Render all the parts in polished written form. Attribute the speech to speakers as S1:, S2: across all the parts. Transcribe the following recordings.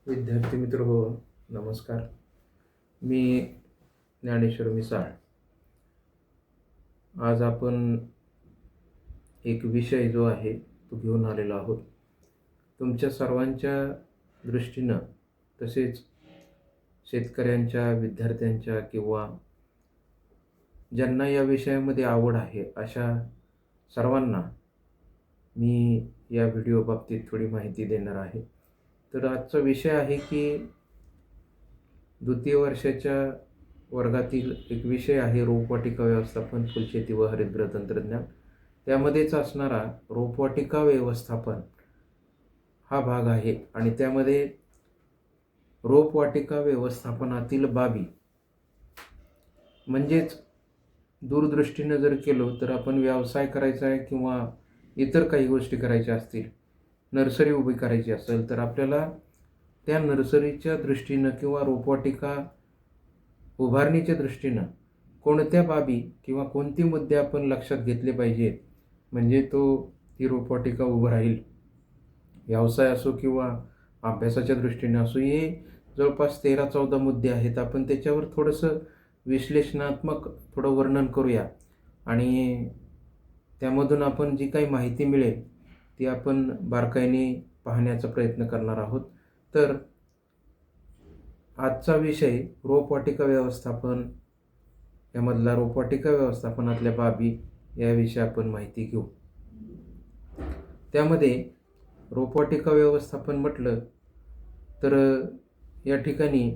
S1: विद्यार्थी मित्र हो, नमस्कार. मी ज्ञानेश्वर मिसाळ. आज आपण एक विषय जो आहे तो घेऊन आलेलो आहोत. तुमच्या सर्वांच्या दृष्टीनं, तसेच शेतकऱ्यांच्या, विद्यार्थ्यांच्या किंवा ज्यांना या विषयामध्ये आवड आहे अशा सर्वांना मी या व्हिडिओ बाबतीत थोडी माहिती देणार आहे. तर आजचा विषय आहे की द्वितीय वर्षाच्या वर्गातील एक विषय आहे रोपवाटिका व्यवस्थापन, फुलशेती व हरितगृह तंत्रज्ञान. त्यामध्येच असणारा रोपवाटिका व्यवस्थापन हा भाग आहे आणि त्यामध्ये रोपवाटिका व्यवस्थापनातील बाबी म्हणजेच दूरदृष्टीनं जर केलो तर आपण व्यवसाय करायचा आहे किंवा इतर काही गोष्टी करायच्या असतील, नर्सरी उभी करायची असेल तर आपल्याला त्या नर्सरीच्या दृष्टीनं किंवा रोपवाटिका उभारणीच्या दृष्टीनं कोणत्या बाबी किंवा कोणते मुद्दे आपण लक्षात घेतले पाहिजेत म्हणजे ती रोपवाटिका उभं राहील. व्यवसाय असो किंवा अभ्यासाच्या दृष्टीने असो, हे जवळपास 13-14 मुद्दे आहेत. आपण त्याच्यावर थोडंसं विश्लेषणात्मक थोडं वर्णन करूया आणि त्यामधून आपण जी काही माहिती मिळेल ती आपण बारकाईने पाहण्याचा प्रयत्न करणार आहोत. तर आजचा विषय रोपवाटिका व्यवस्थापन, यामधला रोपवाटिका व्यवस्थापनातल्या बाबी याविषयी आपण माहिती घेऊ. त्यामध्ये रोपवाटिका व्यवस्थापन म्हटलं तर या ठिकाणी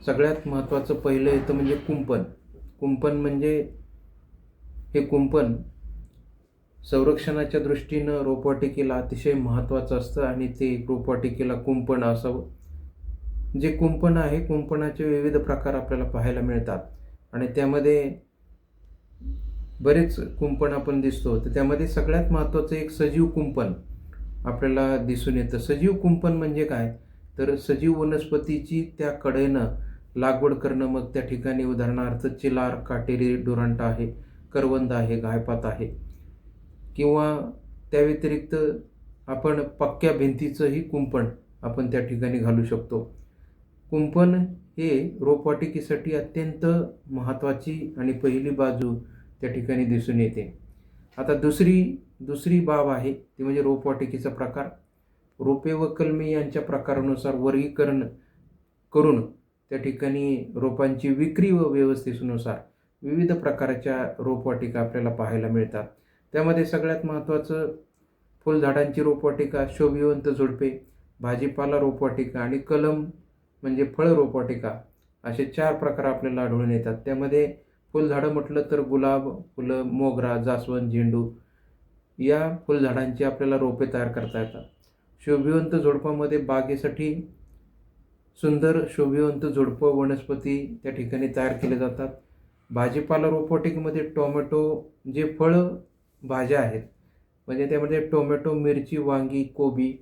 S1: सगळ्यात महत्त्वाचं पहिलं येतं म्हणजे कुंपण म्हणजे हे कुंपण संरक्षणाच्या दृष्टीनं रोपवाटिकेला अतिशय महत्त्वाचं असतं आणि ते रोपवाटिकेला कुंपण असावं. जे कुंपण आहे, कुंपणाचे विविध प्रकार आपल्याला पाहायला मिळतात आणि त्यामध्ये बरेच कुंपण आपण दिसतो. तर त्यामध्ये सगळ्यात महत्त्वाचं एक सजीव कुंपण आपल्याला दिसून येतं. सजीव कुंपण म्हणजे काय, तर सजीव वनस्पतीची त्या कडेनं लागवड करणं. मग त्या ठिकाणी उदाहरणार्थ चिलार, काटेरी डुरंट आहे, करवंद आहे, गायपात आहे किंवा त्या व्यतिरिक्त आपण पक्क्या भिंतीचंही कुंपण आपण त्या ठिकाणी घालू शकतो. कुंपण हे रोपवाटिकेसाठी अत्यंत महत्त्वाची आणि पहिली बाजू त्या ठिकाणी दिसून येते. आता दुसरी बाब आहे ती म्हणजे रोपवाटिकेचा प्रकार. रोपे व कलमे यांच्या प्रकारानुसार वर्गीकरण करून त्या ठिकाणी रोपांची विक्री व व्यवस्थेनुसार विविध प्रकारच्या रोपवाटिका आपल्याला पाहायला मिळतात. त्यामध्ये सगळ्यात महत्त्वाचं फुलझाडांची रोपवाटिका, शोभिवंत झुडपे, भाजीपाला रोपवाटिका आणि कलम म्हणजे फळ रोपवाटिका, असे 4 प्रकार आपल्याला आढळून येतात. त्यामध्ये फुलझाडं म्हटलं तर गुलाब फुलं, मोगरा, जास्वंद, झेंडू या फुलझाडांची आपल्याला रोपे तयार करता येतात. शोभिवंत झुडपामध्ये बागेसाठी सुंदर शोभिवंत झुडपं वनस्पती त्या ठिकाणी तयार केले जातात. भाजीपाला रोपवाटिकेमध्ये टोमॅटो जे फळं भाज्या आहेत म्हणजे त्यामध्ये टोमॅटो, मिरची, वांगी, कोबी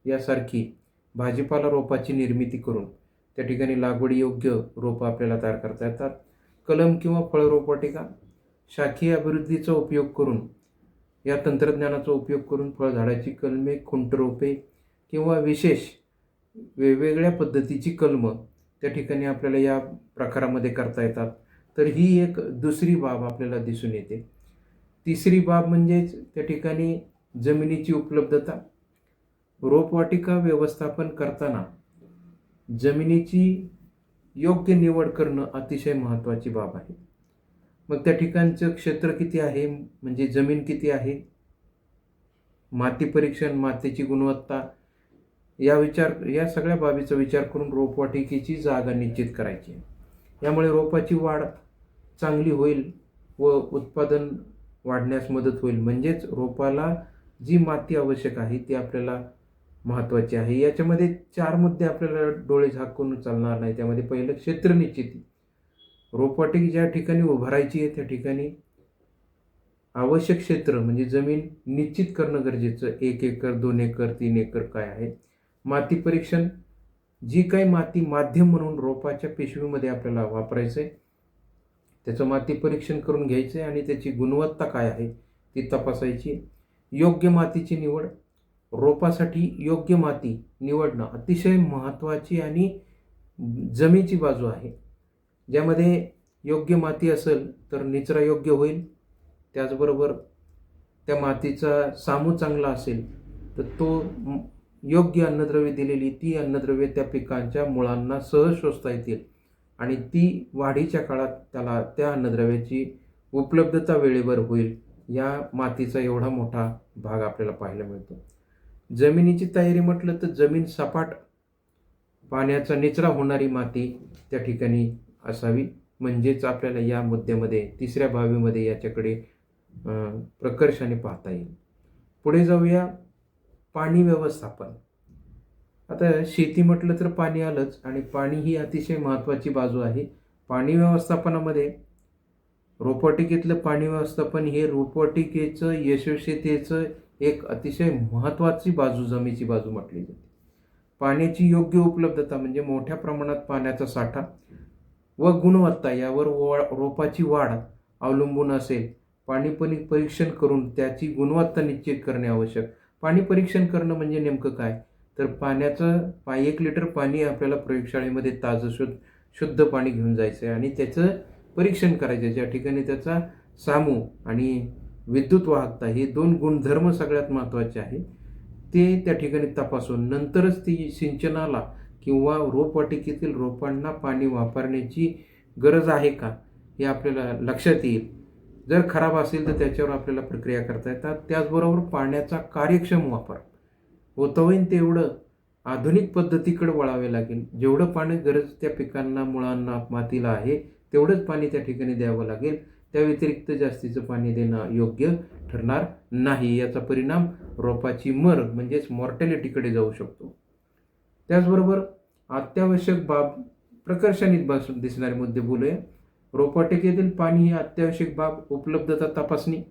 S1: यासारखी भाजीपाला रोपाची निर्मिती करून त्या ठिकाणी लागवडीयोग्य रोपं आपल्याला तयार करता येतात. कलम किंवा फळ रोपवाटिका शाखीय अभिवृद्धीचा उपयोग करून, या तंत्रज्ञानाचा उपयोग करून फळझाडाची कलमे, खुंट रोपे किंवा विशेष वेगवेगळ्या पद्धतीची कलमं त्या ठिकाणी आपल्याला या प्रकारामध्ये करता येतात. तर ही एक दुसरी बाब आपल्याला दिसून येते. तिसरी बाब म्हणजेच त्या ठिकाणी जमिनीची उपलब्धता. रोपवाटिका व्यवस्थापन करताना जमिनीची योग्य निवड करणं अतिशय महत्त्वाची बाब आहे. मग त्या ठिकाणचं क्षेत्र किती आहे म्हणजे जमीन किती आहे, माती परीक्षण, मातीची गुणवत्ता या सगळ्या बाबीचा विचार करून रोपवाटिकेची जागा निश्चित करायची. यामुळे रोपाची वाढ चांगली होईल व उत्पादन वाढण्यास मदत होईल. म्हणजेच रोपाला जी माती आवश्यक आहे ती आपल्याला महत्त्वाची आहे. याच्यामध्ये 4 मुद्दे आपल्याला डोळे झाकून चालणार नाही. त्यामध्ये पहिलं क्षेत्र निश्चिती. रोपवाटिका ज्या ठिकाणी उभारायची आहे त्या ठिकाणी आवश्यक क्षेत्र म्हणजे जमीन निश्चित करणं गरजेचं. 1 एकर, 2 एकर, 3 एकर काय आहे. माती परीक्षण, जी काही माती माध्यम म्हणून रोपाच्या पिशवीमध्ये आपल्याला वापरायचं आहे त्याचं माती परीक्षण करून घ्यायचं आहे आणि त्याची गुणवत्ता काय आहे ती तपासायची. योग्य मातीची निवड. रोपासाठी योग्य माती निवडणं अतिशय महत्त्वाची आणि जमेची बाजू आहे. ज्यामध्ये योग्य माती असेल तर निचरा योग्य होईल. त्याचबरोबर त्या मातीचा सामू चांगला असेल तर तो योग्य अन्नद्रव्ये दिलेली ती अन्नद्रव्ये त्या पिकांच्या मुळांना सहज शोषता येतील आणि ती वाढीच्या काळात त्याला त्या अन्नद्रव्याची उपलब्धता वेळेवर होईल. या मातीचा एवढा मोठा भाग आपल्याला पाहायला मिळतो. जमिनीची तयारी म्हटलं तर जमीन सपाट, पाण्याचा निचरा होणारी माती त्या ठिकाणी असावी. म्हणजेच आपल्याला या मुद्द्यामध्ये तिसऱ्या बाबीमध्ये याच्याकडे प्रकर्षाने पाहता येईल. पुढे जाऊया, पाणी व्यवस्थापन. आता शेती म्हटलं तर पाणी आलंच आणि पाणी ही अतिशय महत्त्वाची बाजू आहे. पाणी व्यवस्थापनामध्ये रोपवाटिकेतलं पाणी व्यवस्थापन हे रोपवाटिकेचं यशस्वीतेचं एक अतिशय महत्त्वाची बाजू, जमेची बाजू म्हटली जाते. पाण्याची योग्य उपलब्धता म्हणजे मोठ्या प्रमाणात पाण्याचा साठा व गुणवत्ता यावर रोपाची वाढ अवलंबून असेल. पाणी परीक्षण करून त्याची गुणवत्ता निश्चित करणे आवश्यक. पाणी परीक्षण करणं म्हणजे नेमकं काय, तर पाण्याचं 1 लिटर पाणी आपल्याला प्रयोगशाळेमध्ये ताजं शुद्ध पाणी घेऊन जायचं आहे आणि त्याचं परीक्षण करायचं. ज्या ठिकाणी त्याचा सामू आणि विद्युत वाहकता हे 2 गुणधर्म सगळ्यात महत्त्वाचे आहे ते त्या ठिकाणी तपासून नंतरच ती सिंचनाला किंवा रोपवाटिकेतील रोपांना पाणी वापरण्याची गरज आहे का हे आपल्याला लक्षात येईल. जर खराब असेल तर त्याच्यावर आपल्याला प्रक्रिया करता येतात. त्याचबरोबर पाण्याचा कार्यक्षम वापर होता होईल तेवढं आधुनिक पद्धतीकडे वळावे लागेल. जेवढं पाणी गरज त्या पिकांना, मुळांना, मातीला आहे तेवढंच पाणी त्या ठिकाणी द्यावं लागेल. त्या व्यतिरिक्त जास्तीचं पाणी देणं योग्य ठरणार नाही. याचा परिणाम रोपाची मर म्हणजेच मॉर्टॅलिटीकडे जाऊ शकतो. त्याचबरोबर अत्यावश्यक बाब, प्रकर्षाने दिसणारे मुद्दे बोलूया. रोपवाटिकेतील पाणी ही अत्यावश्यक बाब, उपलब्धता तपासणी.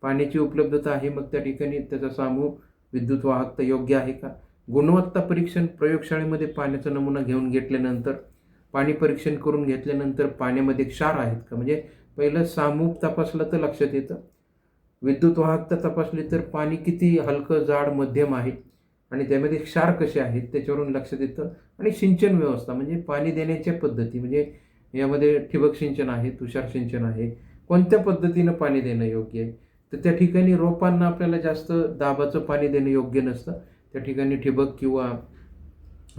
S1: पाण्याची उपलब्धता आहे, मग त्या ठिकाणी त्याचा सामू, विद्युत वाहकता योग्य आहे का. गुणवत्ता परीक्षण, प्रयोगशाळेमध्ये पाण्याचा नमुना घेऊन घेतल्यानंतर, पाणी परीक्षण करून घेतल्यानंतर पाण्यामध्ये क्षार आहेत का, म्हणजे पहिलं सामू तपासलं तर लक्षात येतं. विद्युत वाहकता तपासली तर पाणी किती हलकं, जाड, मध्यम आहे आणि त्यामध्ये क्षार कसे आहेत त्याच्यावरून लक्षात येतं. आणि सिंचन व्यवस्था म्हणजे पाणी देण्याच्या पद्धती, म्हणजे यामध्ये ठिबक सिंचन आहे, तुषार सिंचन आहे, कोणत्या पद्धतीनं पाणी देणं योग्य आहे. तर त्या ठिकाणी रोपांना आपल्याला जास्त दाबाचं पाणी देणं योग्य नसतं. त्या ठिकाणी ठिबक किंवा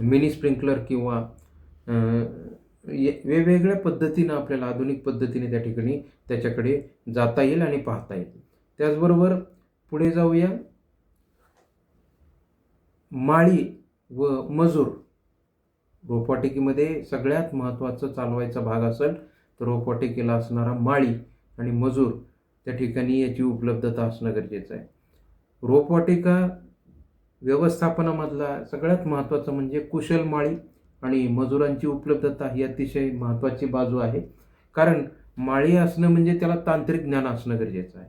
S1: मिनी स्प्रिंकलर किंवा वेगवेगळ्या पद्धतीनं आपल्याला आधुनिक पद्धतीने त्या ठिकाणी त्याच्याकडे जाता येईल आणि पाहता येईल. त्याचबरोबर पुढे जाऊया, माळी व मजूर. रोपवाटिकेमध्ये सगळ्यात महत्त्वाचा चालवायचा भाग असेल तर रोपवाटिकेला असणारा माळी आणि मजूर, त्या ठिकाणी याची उपलब्धता असणं गरजेचं आहे. रोपवाटिका व्यवस्थापनामधला सगळ्यात महत्त्वाचं म्हणजे कुशल माळी आणि मजुरांची उपलब्धता ही अतिशय महत्त्वाची बाजू आहे. कारण माळी असणं म्हणजे त्याला तांत्रिक ज्ञान असणं गरजेचं आहे.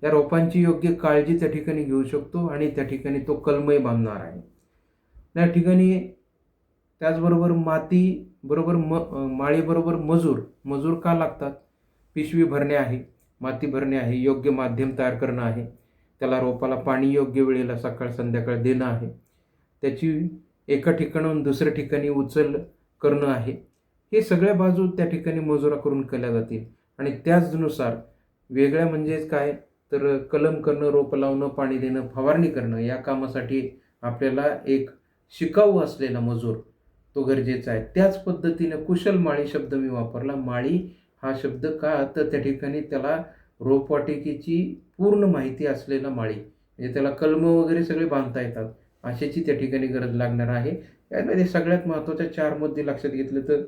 S1: या रोपांची योग्य काळजी त्या ठिकाणी घेऊ शकतो आणि त्या ठिकाणी तो कलमही बांधणार आहे. त्या ठिकाणी त्याचबरोबर माती बरोबर माळीबरोबर मजूर का लागतात. पिशवी भरणे आहे, माती भरणे आहे, योग्य माध्यम तयार करणं आहे, त्याला रोपाला पाणी योग्य वेळेला सकाळ संध्याकाळ देणं आहे, त्याची एका ठिकाणाहून दुसऱ्या ठिकाणी उचल करणं आहे. हे सगळ्या बाजू त्या ठिकाणी मजुराकडून केल्या जातील. आणि त्याचनुसार वेगळ्या म्हणजेच काय तर कलम करणं, रोप लावणं, पाणी देणं, फवारणी करणं या कामासाठी आपल्याला एक शिकाऊ असलेला मजूर तो गरजेचा आहे. त्याच पद्धतीने कुशल माळी शब्द मी वापरला. माळी हा शब्द का तर त्या ठिकाणी त्याला रोपवाटिकेची पूर्ण माहिती असलेला माळी, म्हणजे त्याला कलम वगैरे सगळे बांधता येतात अशाची त्या ठिकाणी गरज लागणार आहे. यामध्ये सगळ्यात महत्त्वाच्या 4 मुद्दे लक्षात घेतले तर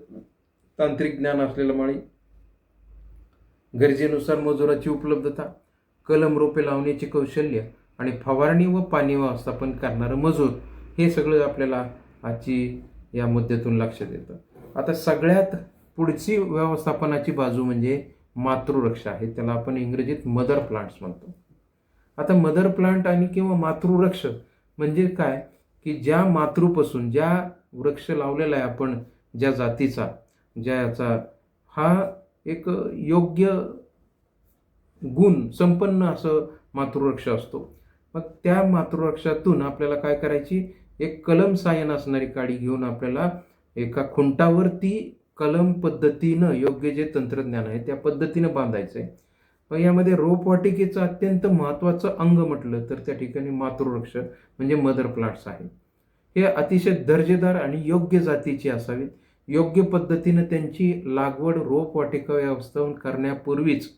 S1: तांत्रिक ज्ञान असलेलं माळी, गरजेनुसार मजुराची उपलब्धता, कलम रोपे लावण्याचे कौशल्य आणि फवारणी व पाणी व्यवस्थापन करणारं मजूर, हे सगळं आपल्याला आजची या मुद्द्यातून लक्षात येतं. आता सगळ्यात पुढची व्यवस्थापनाची बाजू म्हणजे मातृवृक्ष आहे. त्याला आपण इंग्रजीत मदर प्लांट्स म्हणतो. आता मदर प्लांट आणि किंवा मातृवृक्ष म्हणजे काय की ज्या मातृपासून ज्या वृक्ष लावलेला आहे आपण, ज्या जातीचा, ज्याचा हा एक योग्य गुण संपन्न असं मातृवृक्ष असतो. मग त्या मातृवृक्षातून आपल्याला काय करायची, एक कलम सायन असणारी काडी घेऊन आपल्याला एका खुंटावर ती कलम पद्धतीनं, योग्य जे तंत्रज्ञान आहे त्या पद्धतीनं बांधायचं आहे. मग यामध्ये रोपवाटिकेचं अत्यंत महत्त्वाचं अंग म्हटलं तर त्या ठिकाणी मातृवृक्ष म्हणजे मदर प्लांट्स आहे. हे अतिशय दर्जेदार आणि योग्य जातीची असावीत. योग्य पद्धतीनं त्यांची लागवड रोपवाटिका व्यवस्थापन करण्यापूर्वीच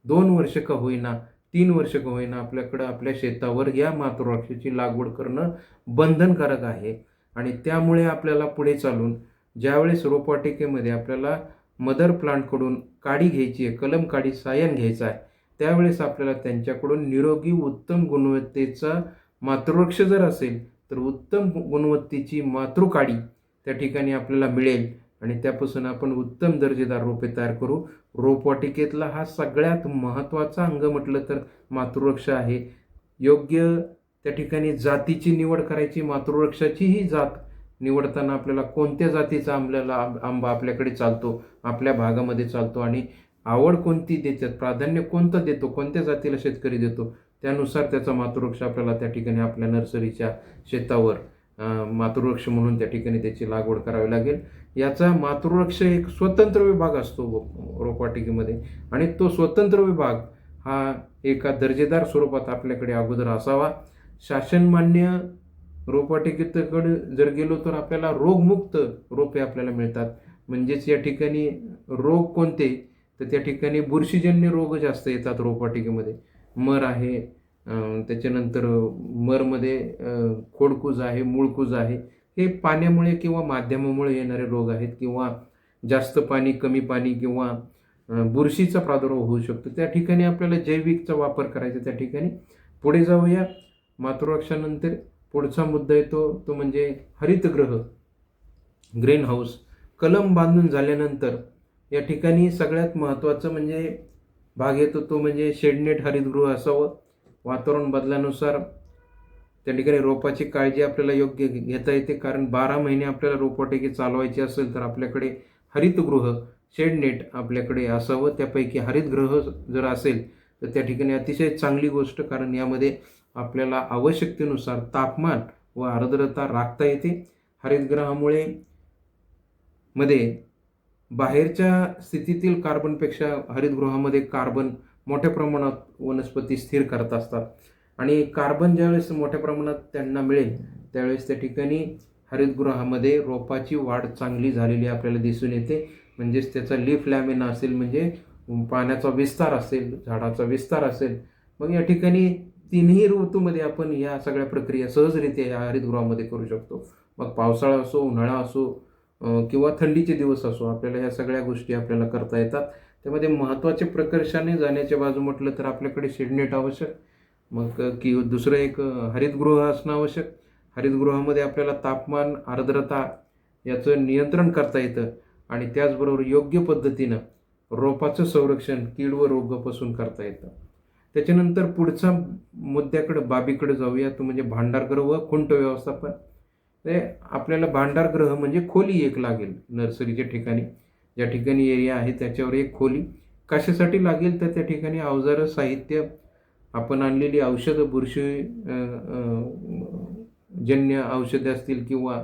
S1: 2 वर्ष का होईना, 3 वर्ष का होईना आपल्याकडं आपल्या शेतावर या मातृवृक्षाची लागवड करणं बंधनकारक आहे. आणि त्यामुळे आपल्याला पुढे चालून ज्यावेळेस रोपवाटिकेमध्ये आपल्याला मदर प्लांटकडून काडी घ्यायची आहे, कलम काडी सायन घ्यायचा आहे, त्यावेळेस आपल्याला त्यांच्याकडून निरोगी उत्तम गुणवत्तेचा मातृवृक्ष जर असेल तर उत्तम गुणवत्तेची मातृकाडी त्या ठिकाणी आपल्याला मिळेल आणि त्यापासून आपण उत्तम दर्जेदार रोपे तयार करू. रोपवाटिकेतला हा सगळ्यात महत्त्वाचा अंग म्हटलं तर मातृवृक्ष आहे. योग्य त्या ठिकाणी जातीची निवड करायची. मातृवृक्षाचीही जात निवडताना आपल्याला कोणत्या जातीचा आंबा आपल्याकडे चालतो, आपल्या भागामध्ये चालतो आणि आवड कोणती देतात, प्राधान्य कोणतं देतो, कोणत्या जातीला शेतकरी देतो, त्यानुसार त्याचा मातृवृक्ष आपल्याला त्या ठिकाणी आपल्या नर्सरीच्या शेतावर मातृवृक्ष म्हणून त्या ठिकाणी त्याची लागवड करावी लागेल. याचा मातृवृक्ष एक स्वतंत्र विभाग असतो रोपवाटिकेमध्ये आणि तो स्वतंत्र विभाग हा एका दर्जेदार स्वरूपात आपल्याकडे अगोदर असावा. शासनमान्य रोपवाटिकेकडे जर गेलो तर आपल्याला रोगमुक्त रोपे आपल्याला मिळतात. म्हणजेच या ठिकाणी रोग कोणते तर त्या ठिकाणी बुरशीजन्य रोग जास्त येतात रोपवाटिकेमध्ये. मर आहे, त्याच्यानंतर मरमध्ये खोडकूज आहे, मूळकूज आहे. हे पाण्यामुळे किंवा माध्यमामुळे येणारे रोग आहेत किंवा जास्त पाणी, कमी पाणी किंवा बुरशीचा प्रादुर्भाव होऊ शकतो. त्या ठिकाणी आपल्याला जैविकचा वापर करायचा. त्या ठिकाणी पुढे जाऊया. मातृवृक्षानंतर पुढचा मुद्दा येतो तो म्हणजे हरितगृह, ग्रीन हाऊस. कलम बांधून झाल्यानंतर या ठिकाणी सगळ्यात महत्त्वाचं म्हणजे भाग येतो तो म्हणजे शेडनेट हरितगृह असावं. वातावरण बदलानुसार त्या ठिकाणी रोपाची काळजी आपल्याला योग्य घेता येते, कारण 12 महिने आपल्याला रोपवाटिके चालवायची असेल तर आपल्याकडे हरितगृह, शेडनेट आपल्याकडे असावं. त्यापैकी हरितगृह जर असेल तर त्या ठिकाणी अतिशय चांगली गोष्ट, कारण यामध्ये आपल्याला आवश्यकतेनुसार तापमान व आर्द्रता राखता येते. हरितगृहामुळे बाहेरच्या स्थितीतील कार्बनपेक्षा हरितगृहामध्ये कार्बन मोठ्या प्रमाणात वनस्पती स्थिर करत असतात आणि कार्बन ज्यावेळेस मोठ्या प्रमाणात त्यांना मिळेल त्यावेळेस त्या ठिकाणी हरितगृहामध्ये रोपाची वाढ चांगली झालेली आपल्याला दिसून येते. म्हणजेच त्याचा लीफ लॅमिना असेल, म्हणजे पाण्याचा विस्तार असेल, झाडाचा विस्तार असेल. मग या ठिकाणी 3ही ऋतूमध्ये आपण या सगळ्या प्रक्रिया सहजरित्या या हरितगृहामध्ये करू शकतो. मग पावसाळा असो, उन्हाळा असो किंवा थंडीचे दिवस असो, आपल्याला ह्या सगळ्या गोष्टी आपल्याला करता येतात. त्यामध्ये महत्त्वाचे प्रकर्षाने जाण्याच्या बाजू म्हटलं तर आपल्याकडे शेडनेट आवश्यक, मग की दुसरं एक हरितगृह असणं आवश्यक. हरितगृहामध्ये आपल्याला तापमान, आर्द्रता याचं नियंत्रण करता येतं आणि त्याचबरोबर योग्य पद्धतीनं रोपाचं संरक्षण कीड व रोगापासून करता येतं. त्याच्यानंतर पुढचा बाबीकडे जाऊया, तो म्हणजे भांडारगृह व खुंट व्यवस्थापन. ते आपल्याला भांडारगृह म्हणजे खोली एक लागेल नर्सरीच्या ठिकाणी, ज्या ठिकाणी एरिया आहे त्याच्यावर एक खोली कशासाठी लागेल तर त्या ठिकाणी अवजारं, साहित्य, आपण आणलेली औषधं, बुरशीजन्य औषधे असतील किंवा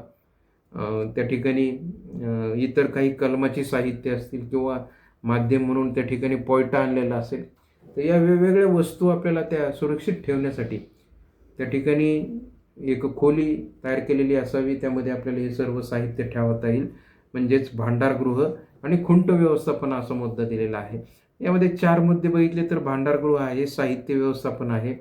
S1: त्या ठिकाणी इतर काही कलमाची साहित्य असतील किंवा माध्यम म्हणून त्या ठिकाणी पोयटा आणलेला असेल. तर या वेगवेगळ्या वस्तू आपल्याला त्या सुरक्षित ठेवण्यासाठी त्या ठिकाणी एक खोली तयार केलेली असावी. त्यामध्ये आपल्याला हे सर्व साहित्य ठेवता येईल. म्हणजेच भांडारगृह आणि खुंट व्यवस्थापन असा मुद्दा दिलेला आहे. यामध्ये 4 मुद्दे बघितले तर भांडारगृह आहे, साहित्य व्यवस्थापन आहे,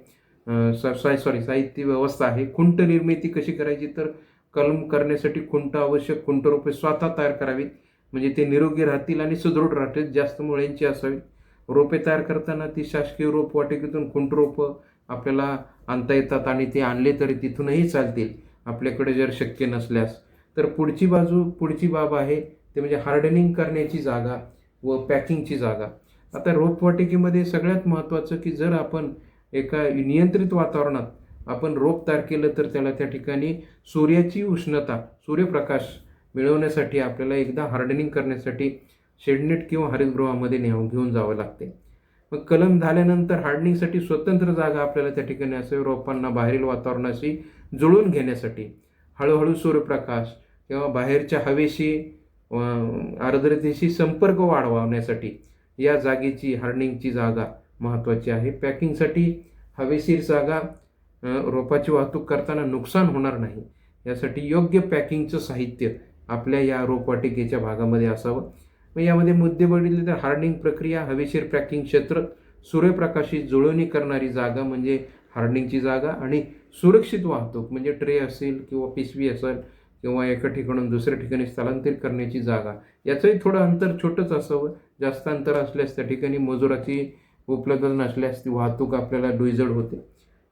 S1: साहित्य व्यवस्था आहे. खुंट निर्मिती कशी करायची तर कलम करण्यासाठी खुंट आवश्यक. खुंट रोपे स्वतः तयार करावीत म्हणजे ते निरोगी राहतील आणि सुदृढ राहतील, जास्त मुळ्यांची असावीत. रोपे तयार करताना ती शासकीय रोपवाटिकेतून खुंट रोपं आपल्याला आणता येतात आणि ते आणले तरी तिथूनही चालतील आपल्याकडे जर शक्य नसल्यास. तर पुढची बाब आहे ते म्हणजे हार्डनिंग करण्याची जागा व पॅकिंगची जागा. आता रोपवाटिकेमध्ये सगळ्यात महत्त्वाचं की जर आपण एका नियंत्रित वातावरणात आपण रोप तयार केलं तर त्याला त्या ठिकाणी सूर्याची उष्णता, सूर्यप्रकाश मिळवण्यासाठी आपल्याला एकदा हार्डनिंग करण्यासाठी शेडनेट किंवा हरितगृहामध्ये घेऊन जावं लागते. मग कलम झाल्यानंतर हार्डनिंगसाठी स्वतंत्र जागा आपल्याला त्या ठिकाणी असावी, रोपांना बाहेरील वातावरणाशी जुळवून घेण्यासाठी. हळूहळू सूर्यप्रकाश किंवा बाहेरच्या हवेशी आर्द्रतेशी संपर्क वाढवण्यासाठी या जागेची, हार्डनिंगची जागा महत्त्वाची आहे. पॅकिंगसाठी हवेशीर जागा, रोपाची वाहतूक करताना नुकसान होणार नाही यासाठी योग्य पॅकिंगचं साहित्य आपल्या या रोपवाटिकेच्या भागामध्ये असावं. मग यामध्ये मुद्दे बघितले तर हार्डनिंग प्रक्रिया, हवेशीर पॅकिंग क्षेत्र, सूर्यप्रकाशी जुळवणी करणारी जागा म्हणजे हार्डनिंगची जागा, आणि सुरक्षित वाहतूक म्हणजे ट्रे असेल किंवा पिशवी असेल किंवा एका ठिकाणून दुसऱ्या ठिकाणी स्थलांतरित करण्याची जागा. याचंही थोडं अंतर छोटंच असावं. जास्त अंतर असल्यास त्या ठिकाणी मजुराची उपलब्धता नसल्यास ती वाहतूक आपल्याला डुईजड होते.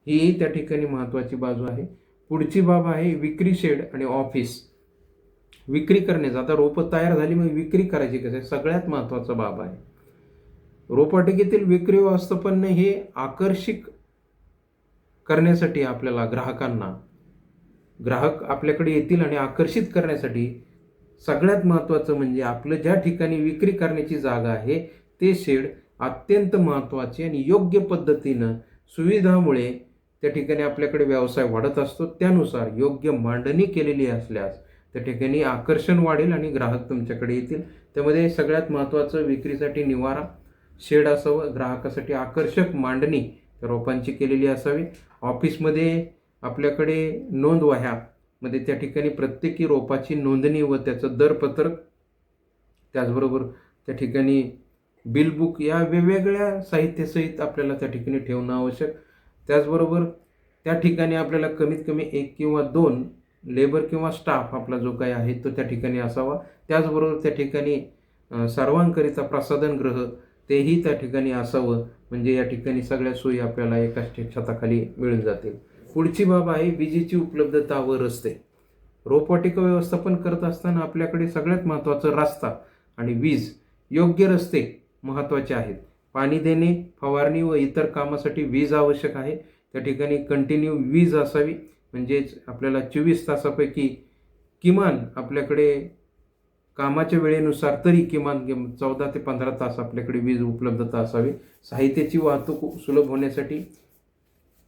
S1: ही त्या ठिकाणी महत्त्वाची बाजू आहे. पुढची बाब आहे विक्री शेड आणि ऑफिस. विक्री करण्याचं, आता रोपं तयार झाली मग विक्री करायची कसं, सगळ्यात महत्त्वाचा बाब आहे. रोपवाटिकेतील विक्री व्यवस्थापन हे आकर्षित करण्यासाठी आपल्याला ग्राहक आपल्याकडे येतील आणि आकर्षित करण्यासाठी सगळ्यात महत्त्वाचं म्हणजे आपलं ज्या ठिकाणी विक्री करण्याची जागा आहे ते शेड अत्यंत महत्त्वाचे आणि योग्य पद्धतीनं सुविधामुळे त्या ठिकाणी आपल्याकडे व्यवसाय वाढत असतो. त्यानुसार योग्य मांडणी केलेली असल्यास त्या ठिकाणी आकर्षण वाढेल आणि ग्राहक तुमच्याकडे येतील. त्यामध्ये सगळ्यात महत्त्वाचं विक्रीसाठी निवारा शेड असावं, ग्राहकासाठी आकर्षक मांडणी रोपांची केलेली असावी. ऑफिसमध्ये आपल्याकडे नोंद वह्यामध्ये त्या ठिकाणी प्रत्येकी रोपाची नोंदणी व त्याचं दरपत्रक, त्याचबरोबर त्या ठिकाणी बिल बुक या वेगवेगळ्या साहित्यासहित आपल्याला त्या ठिकाणी ठेवणं आवश्यक. त्याचबरोबर त्या ठिकाणी आपल्याला कमीत कमी 1 किंवा 2 लेबर किंवा स्टाफ आपला जो काही आहे तो त्या ठिकाणी असावा. त्याचबरोबर त्या ठिकाणी सर्वांकरिता प्रसाधनगृह तेही त्या ठिकाणी असावं, म्हणजे या ठिकाणी सगळ्या सोयी आपल्याला एकाच छताखाली मिळून जातील. पुढची बाब आहे विजेची उपलब्धता व रस्ते. रोपवाटिका व्यवस्थापन करत असताना आपल्याकडे सगळ्यात महत्त्वाचं रस्ता आणि वीज. योग्य रस्ते महत्त्वाचे आहेत. पाणी देणे, फवारणी व इतर कामासाठी वीज आवश्यक आहे. त्या ठिकाणी कंटिन्यू वीज असावी, म्हणजेच आपल्याला 24 तासापैकी किमान आपल्याकडे कामाच्या वेळेनुसार तरी किमान 14 ते 15 तास आपल्याकडे वीज उपलब्धता असावी. साहित्याची वाहतूक सुलभ होण्यासाठी,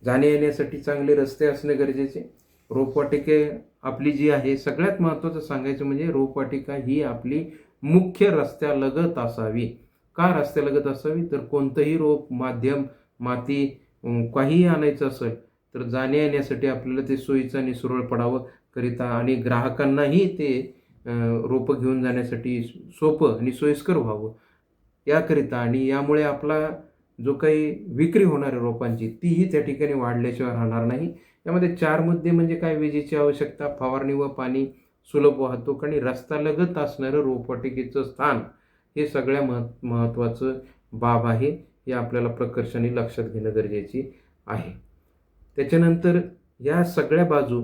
S1: जाण्या येण्यासाठी चांगले रस्ते असणे गरजेचे. रोपवाटिका आपली जी आहे, सगळ्यात महत्त्वाचं सांगायचं म्हणजे रोपवाटिका ही आपली मुख्य रस्त्यालगत असावी. का रस्त्यालगत असावी, तर कोणतंही रोप, माध्यम, माती काहीही आणायचं असेल तर जाण्या येण्यासाठी आपल्याला ते सोयीचं आणि सुरळ पडावं करिता, आणि ग्राहकांनाही ते रोपं घेऊन जाण्यासाठी सोपं आणि सोयीस्कर व्हावं याकरिता, आणि यामुळे आपला जो काही विक्री होणार आहे रोपांची तीही त्या ठिकाणी वाढल्याशिवाय राहणार नाही. यामध्ये 4 मुद्दे म्हणजे काय, विजेची आवश्यकता, फवारणी व पाणी, सुलभ वाहतूक आणि रस्त्यालगत असणारं रोपवाटिकेचं स्थान हे सगळ्या महत्त्वाचं बाब आहे. हे आपल्याला प्रकर्षाने लक्षात घेणं गरजेची आहे. त्याच्यानंतर या सगळ्या बाजू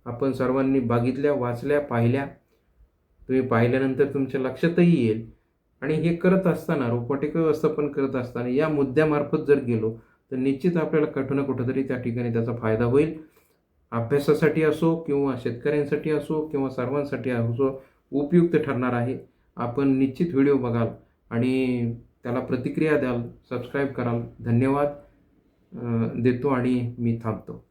S1: आपण सर्वांनी बघितल्या, वाचल्या, पाहिल्या. तुम्ही पाहिल्यानंतर तुमच्या लक्षातही येईल. आणि हे करत असताना, रोपवाटिका व्यवस्थापन करत असताना या मुद्द्यामार्फत जर गेलो तर निश्चित आपल्याला कुठं ना कुठंतरी त्या ठिकाणी त्याचा फायदा होईल. अभ्यासासाठी असो किंवा शेतकऱ्यांसाठी असो किंवा सर्वांसाठी असो उपयुक्त ठरणार आहे. आपण निश्चित व्हिडिओ बघाल आणि त्याला प्रतिक्रिया द्याल, सबस्क्राईब कराल. धन्यवाद देतो आणि मी थांबतो.